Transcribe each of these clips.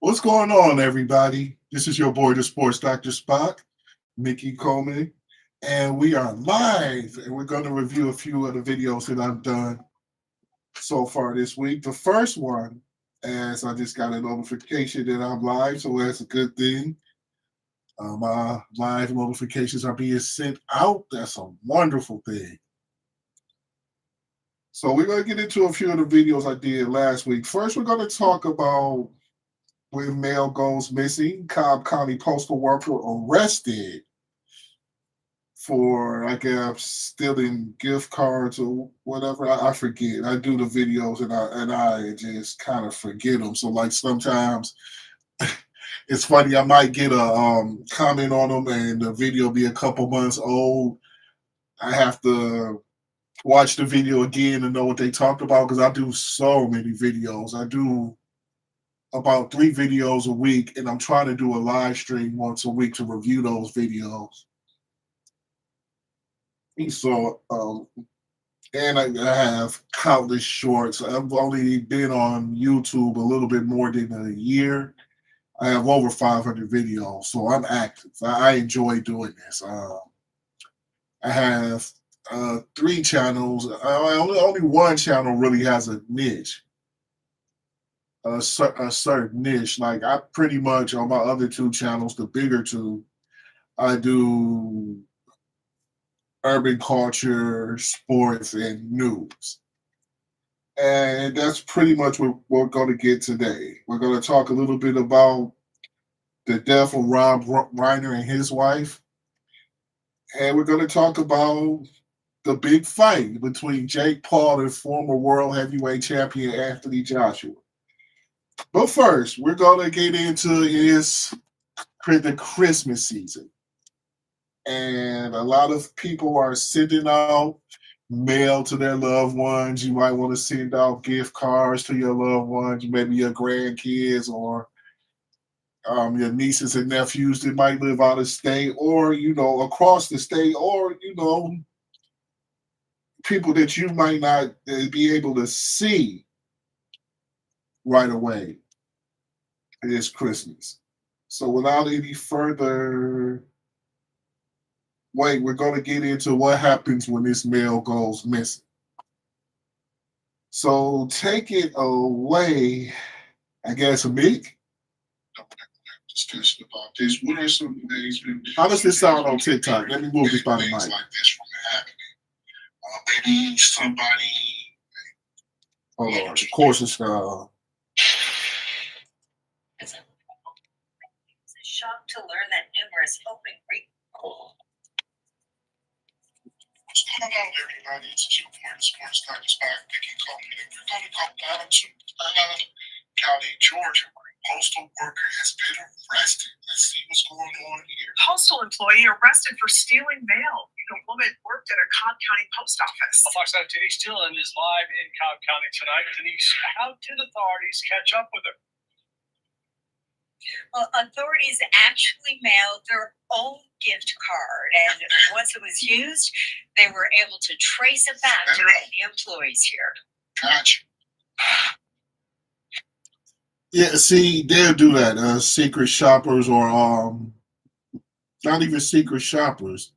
What's going on, everybody? This is your boy, the Sports Dr. Spock, Mickey Coleman, and we are live, and we're going to review a few of the videos that I've done so far this week. The first one, as I just got a notification that I'm live, so that's a good thing. My live notifications are being sent out. That's a wonderful thing. So we're going to get into a few of the videos I did last week. First, we're going to talk about when mail goes missing. Cobb County postal worker arrested for, I guess, stealing gift cards or whatever. I forget. I do the videos and I just kind of forget them. So like sometimes it's funny. I might get a comment on them and the video be a couple months old. I have to watch the video again and know what they talked about because I do so many videos. I do about 3 videos a week, and I'm trying to do a live stream once a week to review those videos. So, and I have countless shorts. I've only been on YouTube a little bit more than a year. I have over 500 videos, so I'm active. I enjoy doing this. I have 3 channels. Only one channel really has a niche. A certain niche. Like I pretty much on my other 2 channels, the bigger 2, I do urban culture, sports, and news. And that's pretty much what we're going to get today. We're going to talk a little bit about the death of Rob Reiner and his wife. And we're going to talk about the big fight between Jake Paul and former world heavyweight champion Anthony Joshua. But first, we're going to get into the Christmas season. And a lot of people are sending out mail to their loved ones. You might want to send out gift cards to your loved ones, maybe your grandkids or your nieces and nephews that might live out of state or, across the state or, people that you might not be able to see right away. It is Christmas. So without any further wait, we're going to get into what happens when this mail goes missing. So take it away, I guess, Mick. Discussion about this. What are some things? How does this sound on TikTok? Let me move this by the mic. Like this from happening. Maybe somebody. Hold on. Of course, it's It's a shock to learn that numerous open Greek. What's going on, everybody? It's your boy, the Sports Dr. Spock, Mickey Coleman, and we're going to go down to County, Georgia, where a postal worker has been arrested. Let's see what's going on here. Postal employee arrested for stealing mail. The woman worked at a Cobb County post office. Fox 9 Denise Dillon is live in Cobb County tonight. Denise, how did authorities catch up with her? Well, authorities actually mailed their own gift card, and once it was used, they were able to trace it back to the employees here. Gotcha. Yeah, see, they'll do that. Secret shoppers or not even secret shoppers.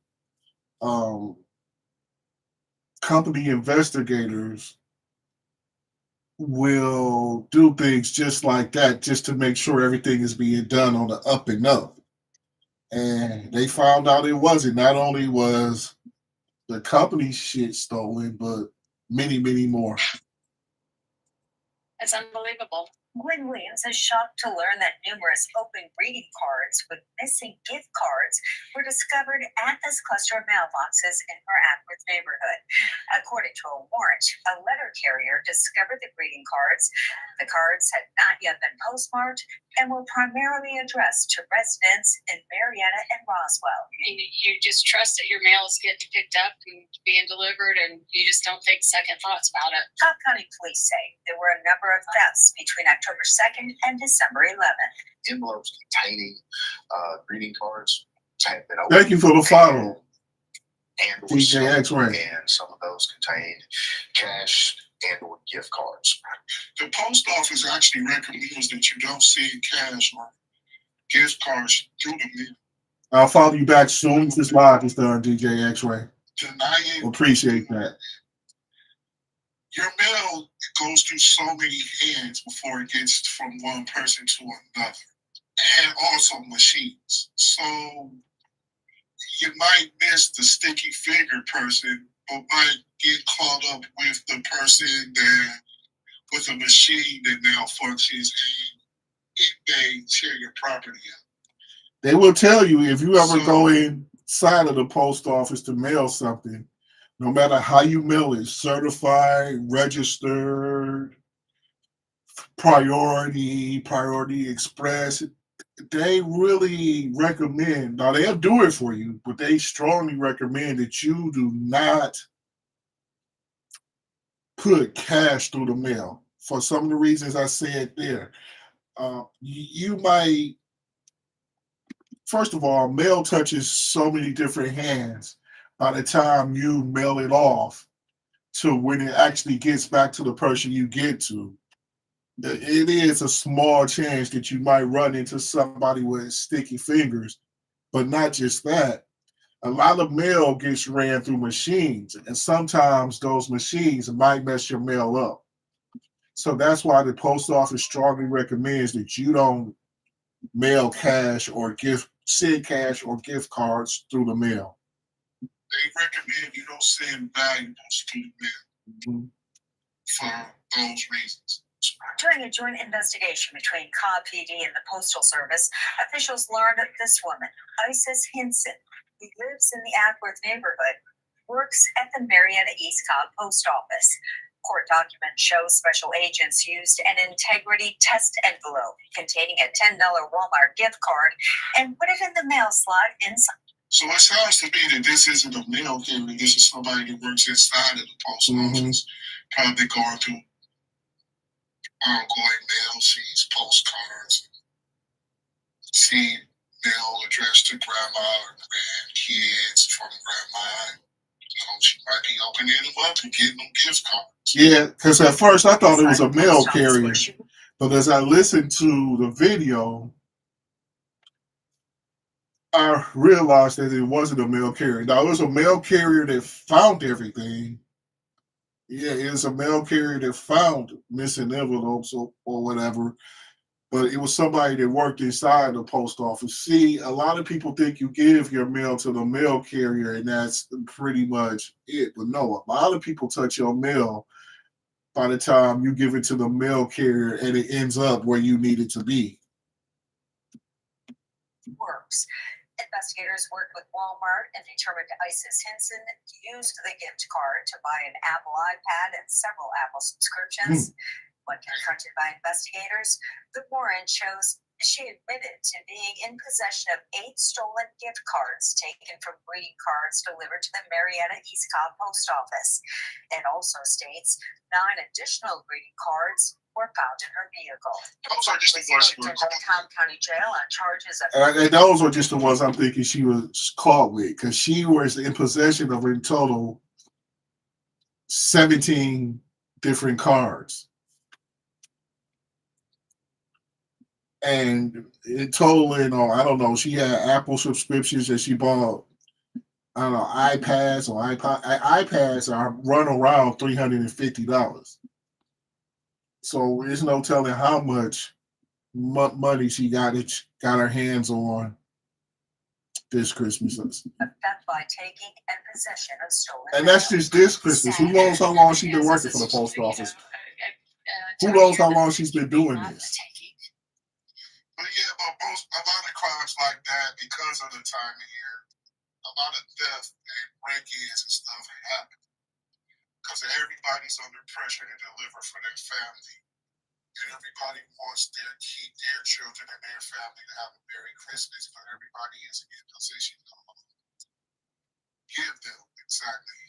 Company investigators will do things just like that just to make sure everything is being done on the up and up. And they found out it wasn't. Not only was the company shit stolen, but many, many more. It's unbelievable. Gwen Williams is shocked to learn that numerous open greeting cards with missing gift cards were discovered at this cluster of mailboxes in her Ackworth neighborhood. According to a warrant, a letter carrier discovered the greeting cards. The cards had not yet been postmarked and were primarily addressed to residents in Marietta and Roswell. And you just trust that your mail is getting picked up and being delivered, and you just don't think second thoughts about it. Cobb County police say there were a number of thefts between October 2nd and December 11th. Envelopes containing greeting cards. Thank you for the follow. And DJ X-Ray. And some of those contained cash and or gift cards. The post office actually recommends that you don't send cash or gift cards through the mail. I'll follow you back soon as this live is done, DJ X-Ray. Appreciate that. Your mail goes through so many hands before it gets from one person to another, and also machines. So you might miss the sticky finger person, but might get caught up with the person that with a machine that malfunctions and it may tear your property up. They will tell you if you ever go inside of the post office to mail something, no matter how you mail it, certified, registered, priority express, they really recommend, now they'll do it for you, but they strongly recommend that you do not put cash through the mail for some of the reasons I said there. You might, first of all, mail touches so many different hands by the time you mail it off to when it actually gets back to the person you get to. It is a small chance that you might run into somebody with sticky fingers, but not just that. A lot of mail gets ran through machines, and sometimes those machines might mess your mail up. So that's why the post office strongly recommends that you don't mail cash or send cash or gift cards through the mail. They recommend you don't send valuables through the mail for those reasons. During a joint investigation between Cobb PD and the Postal Service, officials learned that this woman, Isis Hinson, who lives in the Ackworth neighborhood, works at the Marietta East Cobb Post Office. Court documents show special agents used an integrity test envelope containing a $10 Walmart gift card and put it in the mail slot inside. So it sounds to me that this isn't a mail carrier. This is somebody that works inside of the post office, probably going through ongoing mail, sees postcards, see mail addressed to grandma or grandkids from grandma. She might be opening them up and getting them gift cards. Yeah, because at first I thought it was a mail carrier, but as I listened to the video, I realized that it wasn't a mail carrier. Now, it was a mail carrier that found everything. Yeah, it was a mail carrier that found missing envelopes or whatever, but it was somebody that worked inside the post office. See, a lot of people think you give your mail to the mail carrier and that's pretty much it. But no, a lot of people touch your mail by the time you give it to the mail carrier and it ends up where you need it to be. Works. Investigators worked with Walmart and determined Isis Hinson used the gift card to buy an Apple iPad and several Apple subscriptions. When confronted by investigators, the warrant shows she admitted to being in possession of 8 stolen gift cards taken from greeting cards delivered to the Marietta East Cobb Post Office. It also states 9 additional greeting cards were found in her vehicle. Those are just the ones she was Cobb County Jail on charges of. And those are just the ones I'm thinking she was caught with, because she was in possession of in total 17 different cards. And in total, I don't know, she had Apple subscriptions that she bought, I don't know, iPads or iPads are run around $350. So there's no telling how much money she got her hands on this Christmas. By taking and possession of stolen. And that's just this Christmas. Who knows how long she's been working for the post office? Who knows how long she's been doing this? But yeah, a lot of crimes like that, because of the time of year, a lot of theft and break-ins and stuff happen. Because everybody's under pressure to deliver for their family. And everybody wants their children and their family to have a Merry Christmas, but everybody isn't in position to give them exactly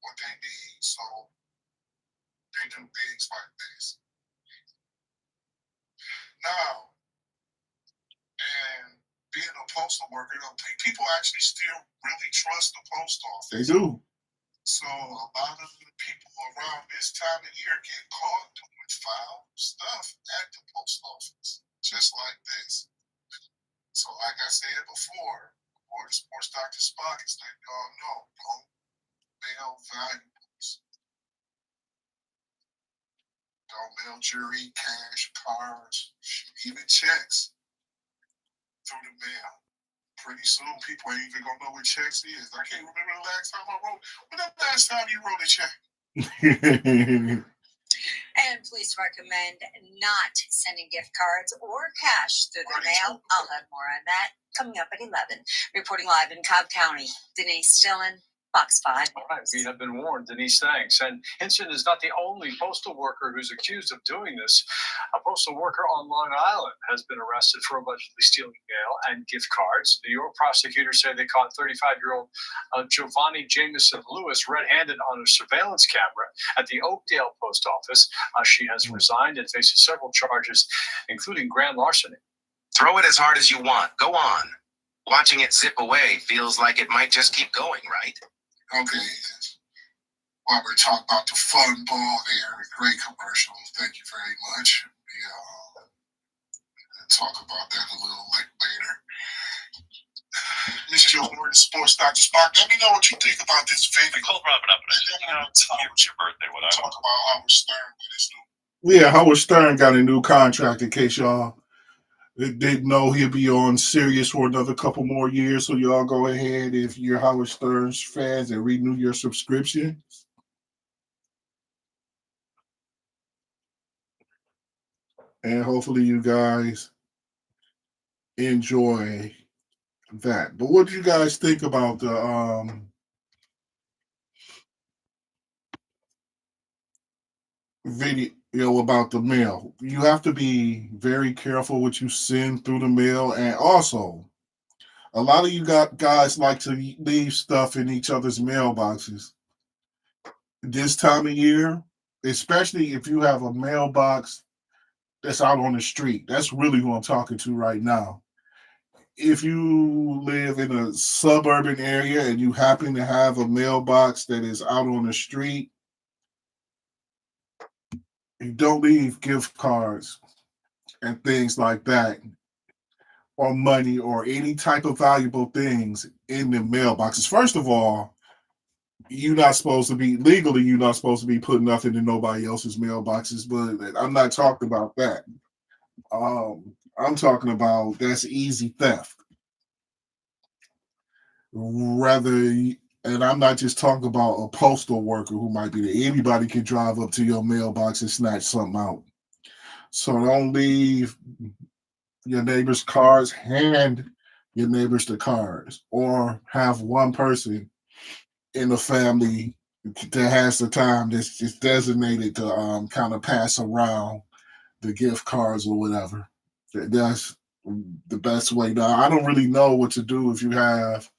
what they need. So they do things like this. Now, and being a postal worker, people actually still really trust the post office. They do. So a lot of the people around this time of year get caught doing foul stuff at the post office, just like this. So, like I said before, or Sports Dr. Spock is letting y'all know, don't mail valuables, don't mail jewelry, cash, cars, even checks through the mail. Pretty soon, people ain't even gonna know what checks is. I can't remember the last time I wrote. When the last time you wrote a check? And police recommend not sending gift cards or cash through the mail. I'll have more on that coming up at 11. Reporting live in Cobb County, Denise Dillon, Fox 5. All right, we have been warned. Denise, thanks. And Hinson is not the only postal worker who's accused of doing this. A postal worker on Long Island has been arrested for allegedly stealing mail and gift cards. New York prosecutors say they caught 35-year-old Giovanni Jameson Lewis red-handed on a surveillance camera at the Oakdale post office. She has resigned and faces several charges, including grand larceny. Throw it as hard as you want. Go on. Watching it zip away feels like it might just keep going, right? Okay. While we're talking about the fun ball there, great commercial. Thank you very much. Yeah, we'll talk about that a little later. This is your word, Sports Dr. Spock. Let me know what you think about this video. Call Robin up. It was your birthday, whatever. Talk about Howard Stern with his new. Yeah, Howard Stern got a new contract. In case y'all didn't know, he'll be on Sirius for another couple more years. So y'all go ahead, if you're Howard Stern's fans, and renew your subscription. And hopefully you guys enjoy that. But what do you guys think about the video about the mail? You have to be very careful what you send through the mail, and also a lot of you guys like to leave stuff in each other's mailboxes this time of year, especially if you have a mailbox that's out on the street. That's really who I'm talking to right now. If you live in a suburban area and you happen to have a mailbox that is out on the street, you don't leave gift cards and things like that, or money, or any type of valuable things in the mailboxes. First of all, you're not supposed to be putting nothing in nobody else's mailboxes, but I'm not talking about that. I'm talking about that's easy theft. And I'm not just talking about a postal worker who might be there. Anybody can drive up to your mailbox and snatch something out. So don't leave your neighbor's cards, hand your neighbors the cards, or have one person in the family that has the time that's just designated to kind of pass around the gift cards or whatever. That's the best way. Now, I don't really know what to do if you have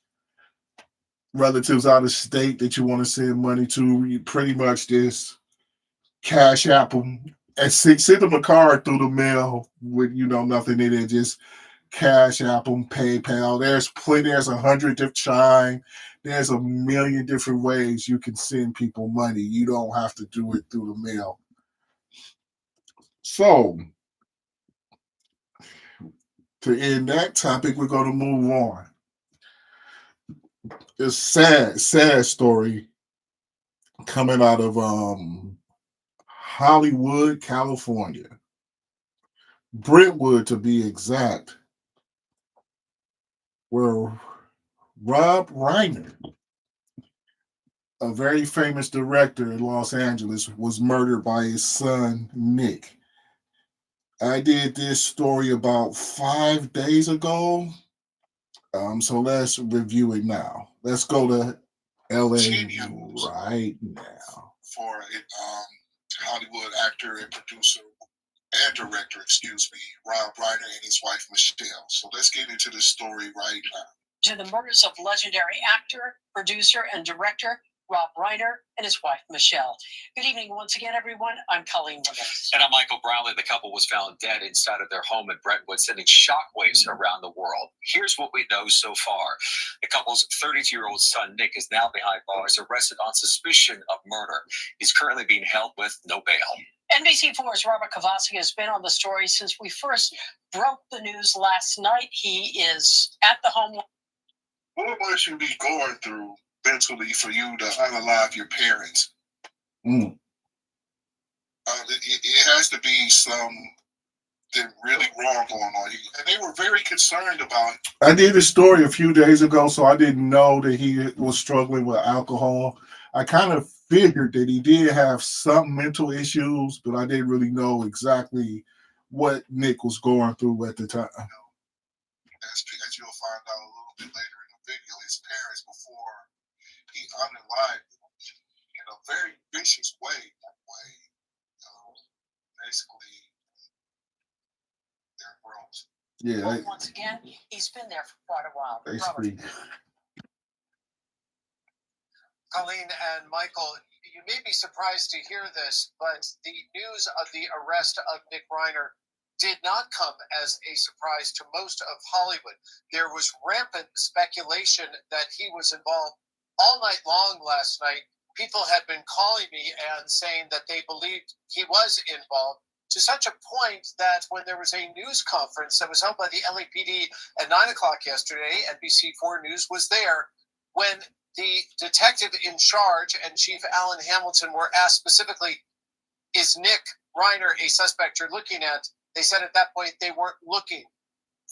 relatives out of state that you want to send money to. You pretty much just cash app them and send them a card through the mail with nothing in it. Just cash app them, PayPal. There's 100 different Chime. There's a million different ways you can send people money. You don't have to do it through the mail. So, to end that topic, we're going to move on. It's sad story coming out of Hollywood, California. Brentwood, to be exact, where Rob Reiner, a very famous director in Los Angeles, was murdered by his son, Nick. I did this story about 5 days ago. So let's review it now. Let's go to LA right now. For Hollywood actor and producer and director, Rob Reiner and his wife, Michelle. So let's get into this story right now. To the murders of legendary actor, producer, and director Rob Reiner and his wife, Michelle. Good evening once again, everyone. I'm Colleen Williams. And I'm Michael Brownlee. The couple was found dead inside of their home in Brentwood, sending shockwaves around the world. Here's what we know so far. The couple's 32-year-old son, Nick, is now behind bars, arrested on suspicion of murder. He's currently being held with no bail. NBC4's Robert Kovacic has been on the story since we first broke the news last night. He is at the home. What must you be going through mentally for you to unalive your parents? It has to be something really wrong going on. And they were very concerned about it. I did this story a few days ago, so I didn't know that he was struggling with alcohol. I kind of figured that he did have some mental issues, but I didn't really know exactly what Nick was going through at the time. As you'll find out a little bit later in the video, his parents, before he unalived them in a very vicious way, basically, they're gross. Yeah. Once again, he's been there for quite a while. Basically. Colleen and Michael, you may be surprised to hear this, but the news of the arrest of Nick Reiner did not come as a surprise to most of Hollywood. There was rampant speculation that he was involved all night long last night. People had been calling me and saying that they believed he was involved, to such a point that when there was a news conference that was held by the LAPD at 9 o'clock yesterday, NBC4 News was there, when the detective in charge and Chief Alan Hamilton were asked specifically, is Nick Reiner a suspect you're looking at? They said at that point they weren't looking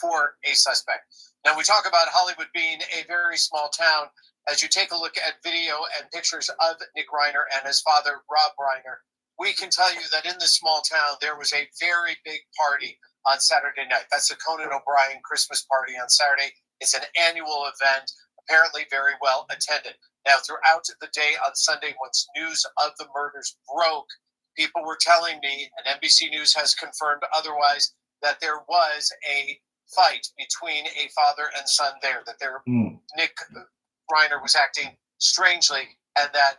for a suspect. Now, we talk about Hollywood being a very small town. As you take a look at video and pictures of Nick Reiner and his father, Rob Reiner, we can tell you that in this small town, there was a very big party on Saturday night. That's the Conan O'Brien Christmas party on Saturday. It's an annual event, apparently very well attended. Now, throughout the day on Sunday, once news of the murders broke, people were telling me, and NBC News has confirmed otherwise, that there was a fight between a father and son there, that Nick Reiner was acting strangely, and that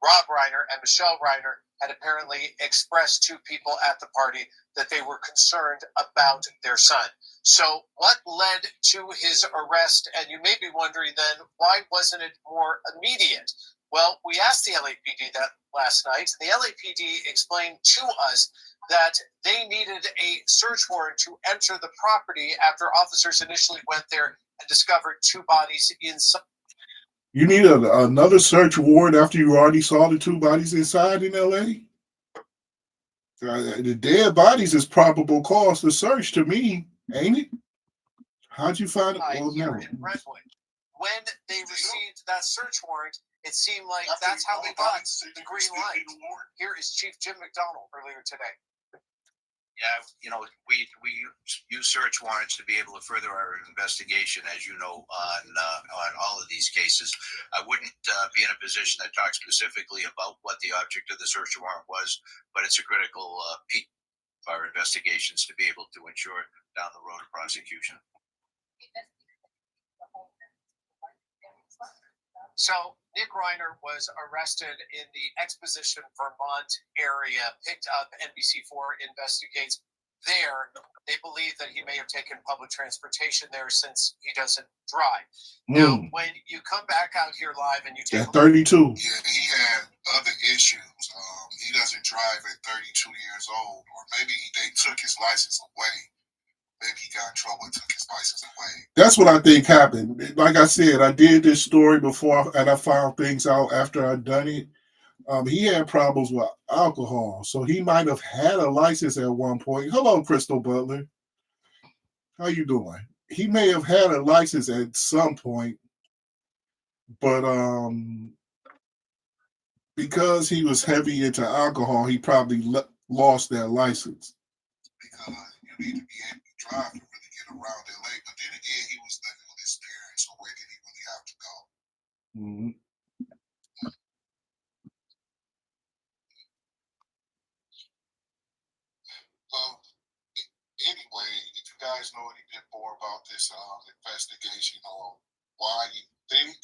Rob Reiner and Michelle Reiner had apparently expressed to people at the party that they were concerned about their son. So what led to his arrest? And you may be wondering then, why wasn't it more immediate? Well, we asked the LAPD that last night. The LAPD explained to us that they needed a search warrant to enter the property after officers initially went there and discovered two bodies inside. You need another search warrant after you already saw the two bodies inside in LA? The dead bodies is probable cause to search to me, ain't it? How'd you find it? Well, here in Brentwood. When they received that search warrant, it seemed like that's how they got the green light. Here is Chief Jim McDonald earlier today. Yeah, we use search warrants to be able to further our investigation, as you know, on all of these cases. I wouldn't be in a position to talk specifically about what the object of the search warrant was, but it's a critical piece of our investigations to be able to ensure down the road of prosecution. So Nick Reiner was arrested in the Exposition, Vermont area, picked up. NBC4 investigates there. They believe that he may have taken public transportation there since he doesn't drive. Now, when you come back out here live and you take 32. Yeah, he had other issues. He doesn't drive at 32 years old, or maybe they took his license away. Maybe he got in trouble and took his license away. That's what I think happened. Like I said, I did this story before, and I found things out after I'd done it. He had problems with alcohol, so he might have had a license at one point. Hello, Crystal Butler. How you doing? He may have had a license at some point, but because he was heavy into alcohol, he probably lost that license. Because you need to be able to drive to really get around LA, but then again, he was living with his parents, so where did he really have to go? Mm-hmm. Anyway, if you guys know any bit more about this investigation or why you think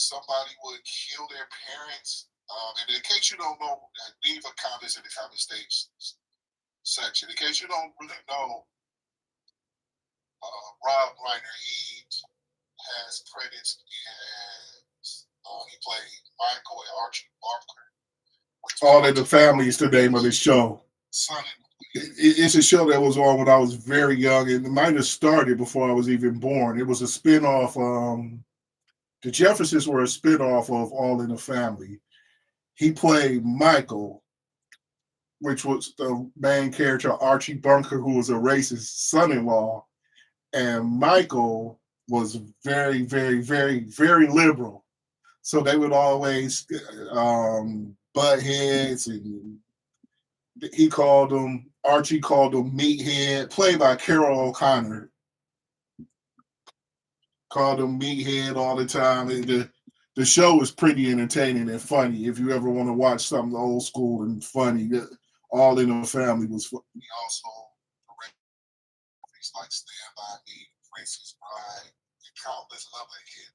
somebody would kill their parents. And in case you don't know, leave a comments in the comment section. In case you don't really know, Rob Reiner, he has credits as he played Michael and Archie Bunker. All in the Family is the name of the show. It's a show that was on when I was very young, and it might have started before I was even born. It was a spinoff. The Jeffersons were a spinoff of All in the Family. He played Michael, which was the main character, Archie Bunker, who was a racist son-in-law. And Michael was very, very, very, very liberal. So they would always butt heads, and Archie called him Meathead, played by Carol O'Connor. Called him Meathead all the time. And the show was pretty entertaining and funny. If you ever want to watch something old school and funny, All in the Family was funny. He also directed movies like Stand By Me, Princess Bride, and countless other hit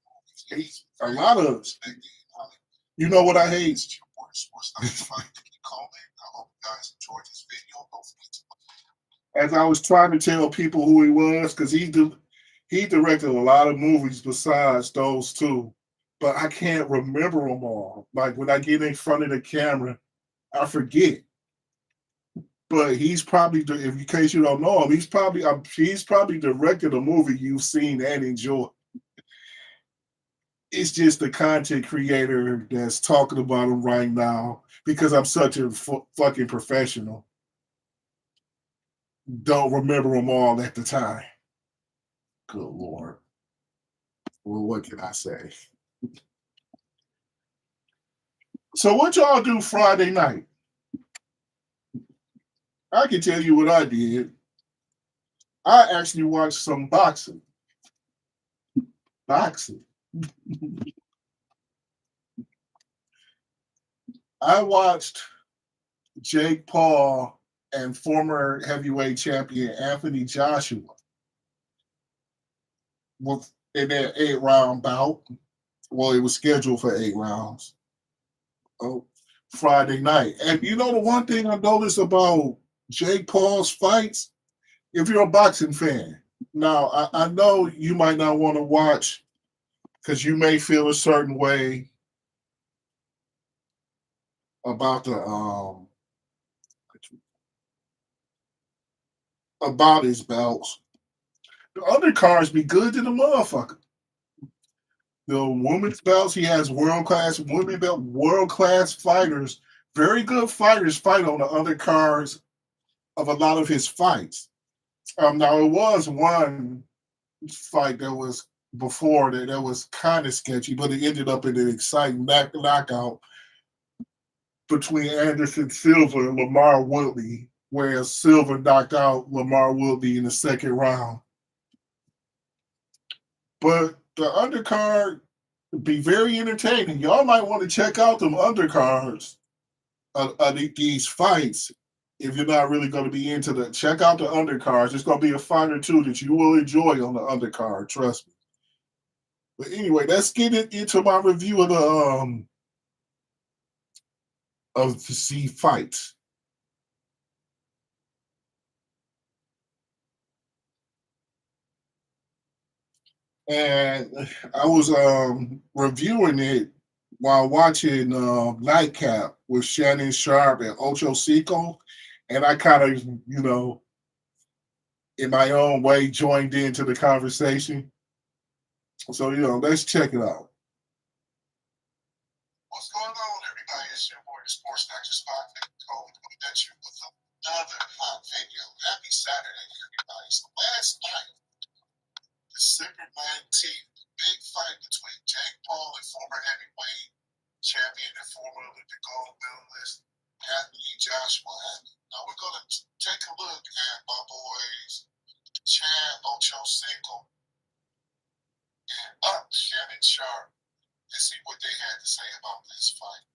movies. A lot of, you know what I hate? As I was trying to tell people who he was, because he directed a lot of movies besides those two, but I can't remember them all. Like when I get in front of the camera, I forget. But he's probably, in case you don't know him, he's probably directed a movie you've seen and enjoyed. It's just the content creator that's talking about him right now because I'm such a fucking professional. Don't remember them all at the time. Good Lord. Well, what can I say? So what y'all do Friday night? I can tell you what I did. I actually watched some boxing. I watched Jake Paul and former heavyweight champion Anthony Joshua in their 8-round bout. Well, it was scheduled for 8 rounds. Friday night. And you know the one thing I noticed about Jake Paul's fights, if you're a boxing fan, now I know you might not want to watch because you may feel a certain way about about his belts. The undercards be good to the motherfucker. The women's belts, he has world-class women belt, world-class fighters, very good fighters fight on the undercards of a lot of his fights. Now it was one fight that was before that was kind of sketchy, but it ended up in an exciting knockout between Anderson Silva and Lamar Woodley, where Silva knocked out Lamar Woodley in the 2nd round. But the undercard would be very entertaining. Y'all might want to check out them undercards of these fights. If you're not really going to be into the, check out the undercards. There's going to be a fight or two that you will enjoy on the undercard, trust me. But anyway, let's get into my review of the fights. And I was reviewing it while watching Nightcap with Shannon Sharp and Ocho Cinco, and I kind of, in my own way, joined into the conversation. So, let's check it out. What's going on, everybody? It's your boy, the Sports Doctor Spock, coming at you with another hot video. Happy Saturday, everybody. So last night, December 19th, big fight between Jake Paul and former heavyweight champion and former Olympic gold medalist Anthony Joshua. Now we're going to take a look at my boys Chad Ocho Cinco and Shannon Sharp and see what they had to say about this fight.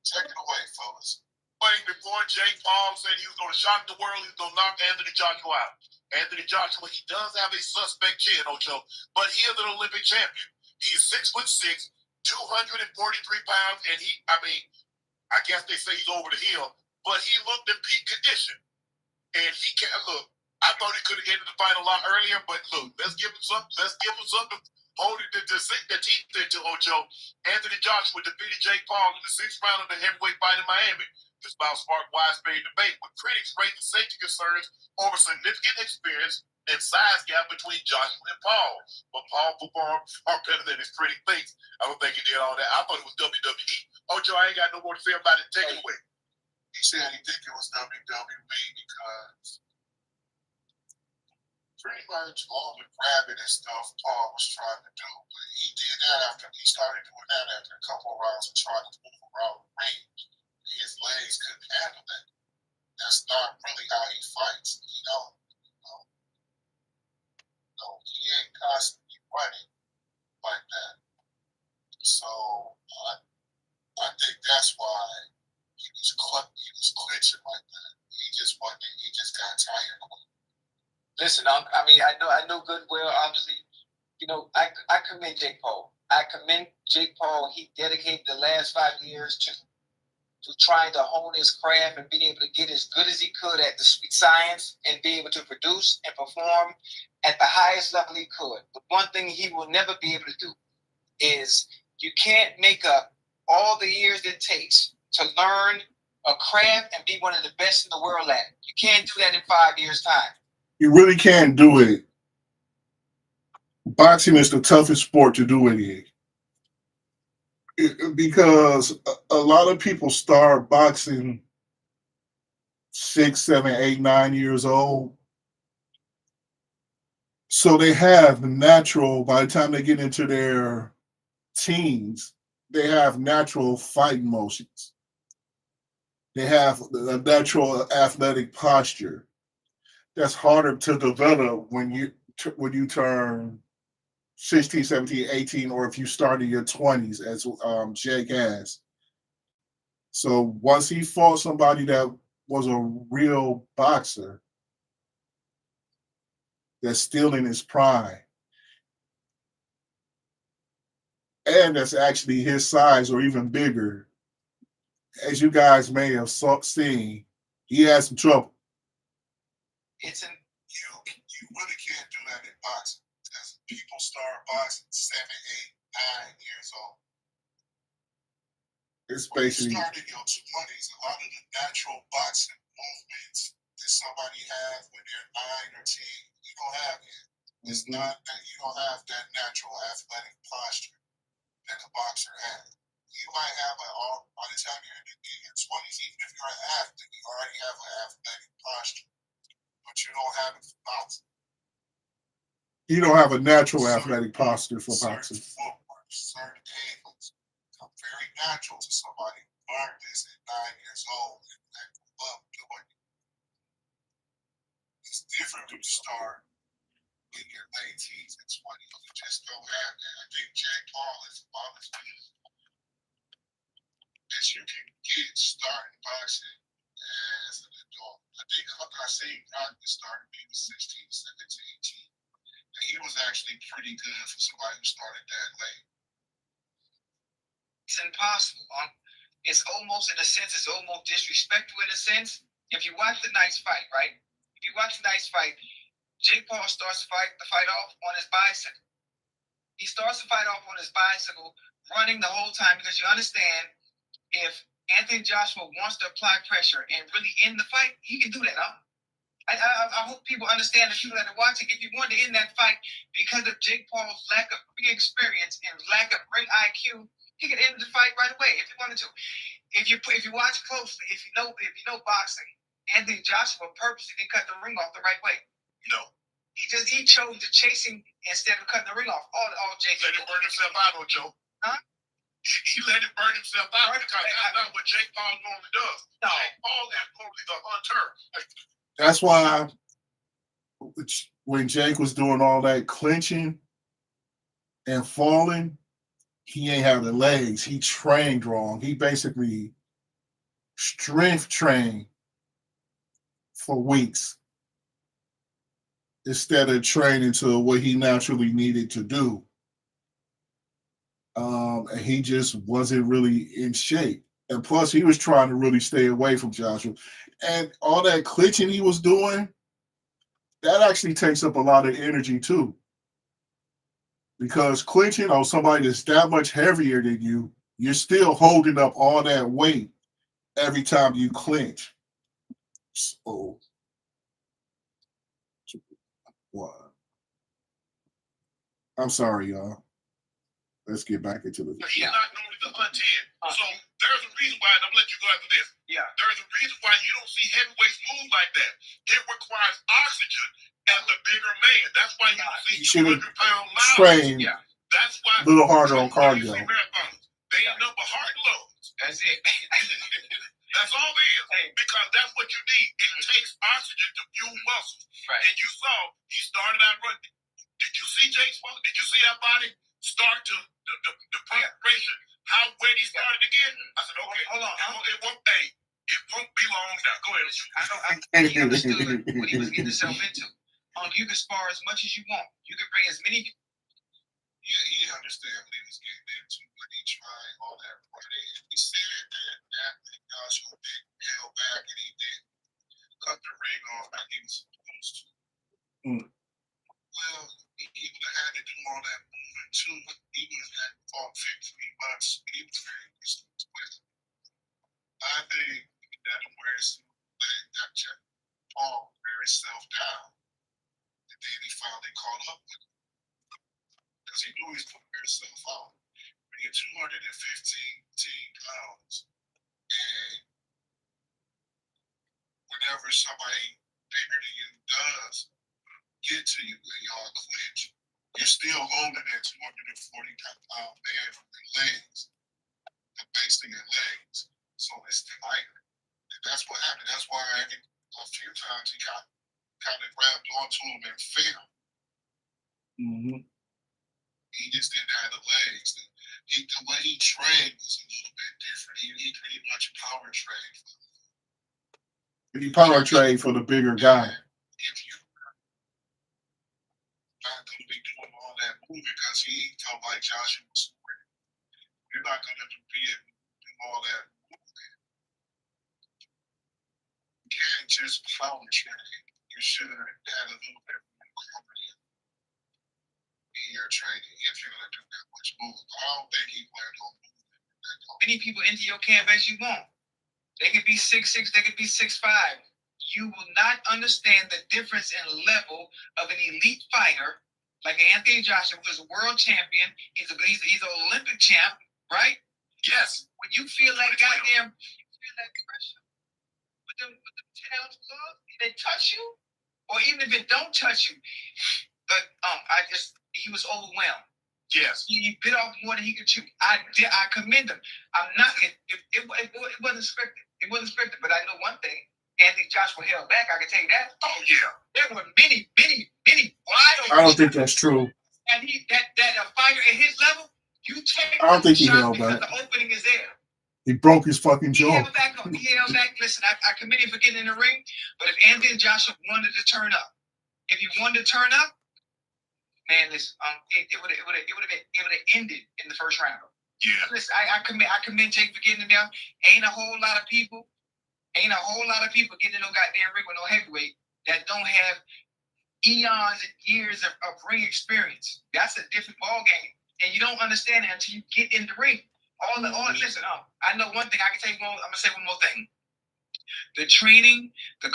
Take it away, fellas. Before Jake Paul said he was going to shock the world, he was going to knock Anthony Joshua out. Anthony Joshua, he does have a suspect chin, Ocho, but he is an Olympic champion. He is 6'6", 243 pounds, and I guess they say he's over the hill, but he looked in peak condition. And he can't look. I thought he could have ended the fight a lot earlier, but look, let's give him something. Let's give him something. Hold it to sink the teeth into Ocho. Anthony Joshua defeated Jake Paul in the 6th round of the heavyweight fight in Miami. This bout sparked widespread debate, with critics raising safety concerns over significant experience and size gap between Joshua and Paul. But Paul performed far better than his critic thinks. I don't think he did all that. I thought it was WWE. Ocho, I ain't got no more to say about it. Take it away. He said he think it was WWE because pretty much all the grabbing and stuff Paul was trying to do. But he did that after he started doing that after a couple of rounds and trying to move around the ring. His legs couldn't handle that. That's not really how he fights. He ain't constantly running like that. So I think that's why he was clinching like that. He just got tired of it. Listen, I know good well, obviously, I commend Jake Paul. He dedicated the last 5 years to trying to hone his craft and being able to get as good as he could at the sweet science and be able to produce and perform at the highest level he could. But one thing he will never be able to do is you can't make up all the years it takes to learn a craft and be one of the best in the world at it. You can't do that in 5 years' time. You really can't do it. Boxing is the toughest sport to do it in. Because a lot of people start boxing 6, 7, 8, 9 years old. So they have natural, by the time they get into their teens, they have natural fight motions. They have a natural athletic posture. That's harder to develop when you turn 16, 17, 18, or if you start in your 20s, as Jake has. So once he fought somebody that was a real boxer, that's still in his prime, and that's actually his size or even bigger, as you guys may have seen, he had some trouble. You really can't do that in boxing because people start boxing 7, 8, 9 years old. It's When you basically start in your 20s, a lot of the natural boxing movements that somebody has when they're 9 or 10, you don't have it. It's not that you don't have that natural athletic posture that the boxer has. You might have by the time you're in your 20s, even if you're an athlete, you already have an athletic posture, but you don't have it for boxing. you don't have a natural athletic posture for boxing. Certain footwork, certain angles come very natural to somebody who learned this at 9 years old and love doing it. It's different when you start in your late teens and 20s. You just don't have that. I think Jake Paul is about as good as you can get starting boxing as an adult. I think I seen Rodman started when he was 16, 17, 18. And he was actually pretty good for somebody who started that late. It's impossible. It's almost, in a sense, it's almost disrespectful in a sense. If you watch the night's fight, right? If you watch the night's fight, Jake Paul starts the fight off on his bicycle. He starts the fight off on his bicycle, running the whole time, because you understand, if Anthony Joshua wants to apply pressure and really end the fight, he can do that. I hope people understand, the people that are watching, if you wanted to end that fight because of Jake Paul's lack of experience and lack of great IQ, he could end the fight right away if he wanted to. If you watch closely, if you know boxing, Anthony Joshua purposely didn't cut the ring off the right way. No. He chose to chase him instead of cutting the ring off. All Jake Let him burn himself out, Joe. Huh? He let him burn himself out because that's not what Jake Paul normally does. No. Jake Paul is normally the hunter. That's why when Jake was doing all that clinching and falling, he ain't have the legs. He trained wrong. He basically strength trained for weeks instead of training to what he naturally needed to do. And he just wasn't really in shape. And plus, he was trying to really stay away from Joshua. And all that clinching he was doing, that actually takes up a lot of energy too. Because clinching on somebody that's that much heavier than you, you're still holding up all that weight every time you clinch. So, what? I'm sorry, y'all. Let's get back into the. He's not normally the hunted. So there's a reason why, and I'm gonna let you go after this. Yeah. There's a reason why you don't see heavyweights move like that. It requires oxygen as the bigger man. That's why you don't see You should have 200-pound miles. trained Yeah. That's why a little harder on when you cardio. see marathons, they ain't number heart loads. That's it. That's all it is. Because that's what you need. It takes oxygen to fuel muscles. Right. And you saw he started out running. Did you see Jake's? Did you see that body start to the preparation? How when he started again? I said, okay, hold on. It won't be long now. Go ahead. He understood what he was getting himself into. You can spar as much as you want. You can bring as many. Yeah, he understood what he was getting into when he tried all that running. He said that Joshua held back and he did cut the ring off like he was supposed to. Well, he would have had to do all that movement too. He would have had to fought 15 months. He was very disappointed. I think that where's that Paul wear himself down. And then he finally caught up with him. Because he knew he was putting himself out. When you're 215 pounds, and whenever somebody bigger than you does get to you and y'all clinch, you're still holding that 240-pound man from your legs, the base of your legs. So it's tighter. And that's what happened. That's why a few times he got kind of grabbed onto him and fell. He just didn't have the legs. The way he trained was a little bit different. He pretty much power trained. He power trained for the bigger guy. If you're not going to be doing all that moving, because he felt like Joshua was you're not going to be able to do all that moving. You can't just power train. You should have had a little bit more cardio in your training if you're going to do that much moving. I don't think he planned on moving. Many people into your camp as you want. They could be 6'6", they could be 6'5". You will not understand the difference in level of an elite fighter like Anthony Joshua, who is a world champion. He's an Olympic champ, right? Yes. When you feel that goddamn, you feel that pressure with the tails gloves, they touch you, or even if it don't touch you, but he was overwhelmed. Yes. He bit off more than he could chew. I commend him. I'm not. It wasn't scripted. It wasn't scripted. But I know one thing. Anthony Joshua held back. I can tell you that. Oh yeah. There were many wide open. I don't think that's true. And that a fighter at his level, you take. I don't think he held because back. the opening is there. He broke his fucking He jaw. held back. Listen, I commend him for getting in the ring. But if Anthony Joshua wanted to turn up, man, listen, it would have ended in the first round. Yeah. Listen, I commend Jake for getting in there. Ain't a whole lot of people getting in no goddamn ring with no heavyweight that don't have eons and years of ring experience. That's a different ball game, and you don't understand it until you get in the ring. Listen, I know one thing. I can tell you more. I'm gonna say one more thing. The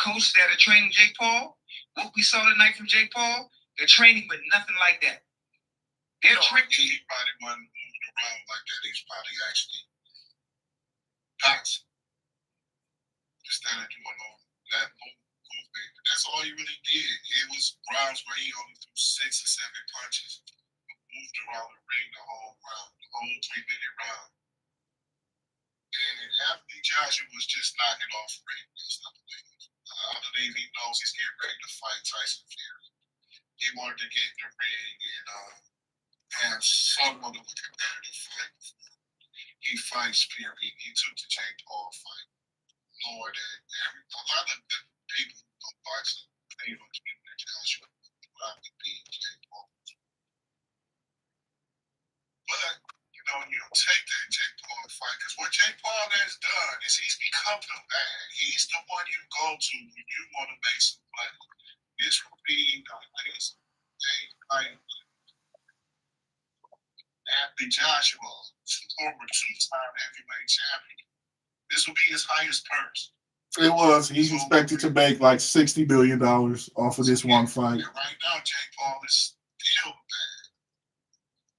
coach that are training Jake Paul, what we saw tonight from Jake Paul, the training with nothing like that. He probably wasn't moving around like that. He's probably actually boxing. Instead of doing all that movement. That's all he really did. It was rounds where he only threw 6 or 7 punches. Moved around the ring the whole round, the whole 3-minute round. And Anthony Joshua was just knocking off ring and stuff. I believe he knows he's getting ready to fight Tyson Fury. He wanted to get in the ring and have somewhat of a competitive fight before he fights Fury. He took the Jake Paul fight more than a lot of the people who don't box pretty much beat Joshua probably beat Jake Paul. But, take that Jake Paul fight, because what Jake Paul has done is he's become the man. He's the one you go to when you want to make some money. This would be Anthony Joshua, former two-time heavyweight champion. This will be his highest purse. It was. He's expected to make like $60 billion off of this one fight. And right now, Jake Paul is still bad.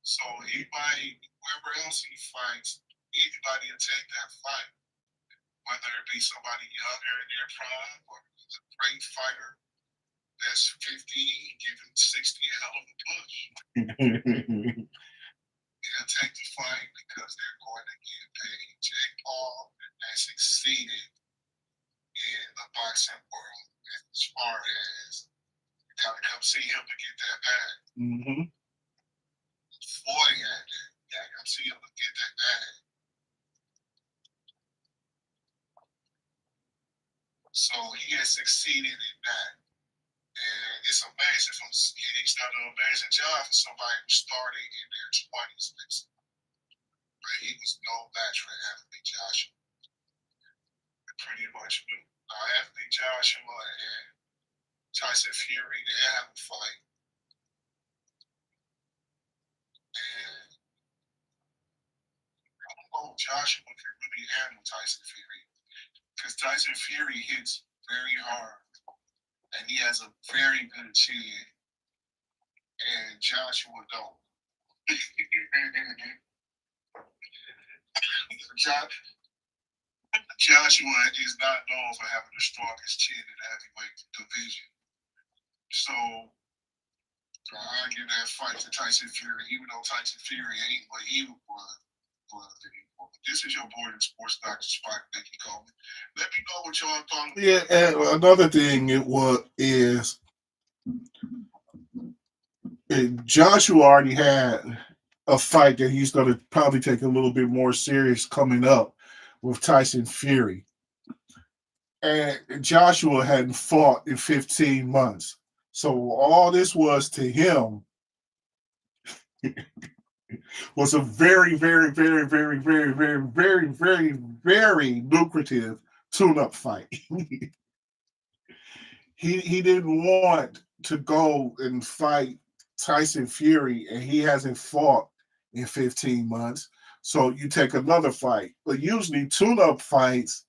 So whoever else he fights, anybody will take that fight. Whether it be somebody younger in their prime or a great fighter that's 50, give him 60 a hell of a push. They'll take the fight because they're going to get paid. Jake Paul has succeeded in the boxing world as far as you gotta come see him to get that bag. Mm-hmm. Boy, you gotta come see him to get that bag. So he has succeeded in that. And it's amazing. He's done an amazing job for somebody who started in their 20s. But he was no match for Anthony Joshua. Pretty much knew. Anthony Joshua and Tyson Fury, they have a fight. And I don't know if Joshua can really handle Tyson Fury. Because Tyson Fury hits very hard. And he has a very good chin. And Joshua don't. Joshua is not known for having the strongest chin in the heavyweight division. So I give that fight to Tyson Fury, even though Tyson Fury ain't what he was anymore. This is your boy, the Sports Doctor Spock, Mickey Coleman. Let me know what y'all thought. Yeah, and another thing is Joshua already had a fight that he's going to probably take a little bit more serious coming up with Tyson Fury. And Joshua hadn't fought in 15 months. So all this was to him was a very, very, very, very, very, very, very, very, very lucrative tune-up fight. He didn't want to go and fight Tyson Fury, and he hasn't fought in 15 months. So you take another fight. But usually tune-up fights,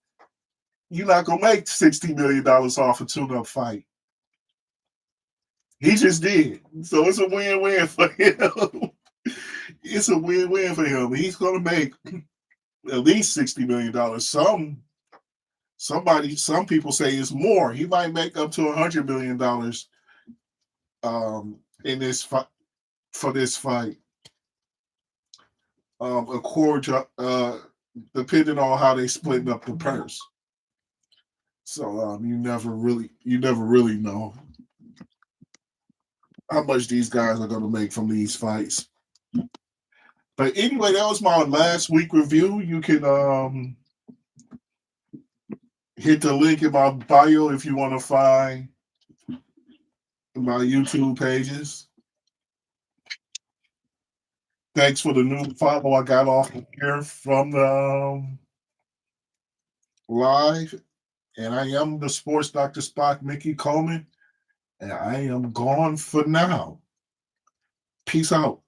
you're not going to make $60 million off a tune-up fight. He just did. So it's a win-win for him. It's a win-win for him. He's going to make at least $60 million. Some people say it's more. He might make up to $100 million in this fight for this fight. Depending on how they split up the purse. So you never really know how much these guys are going to make from these fights. But anyway, that was my last week review. You can hit the link in my bio if you want to find my YouTube pages. Thanks for the new follow I got off here from the live. And I am the Sports Dr. Spock, Mickey Coleman. And I am gone for now. Peace out.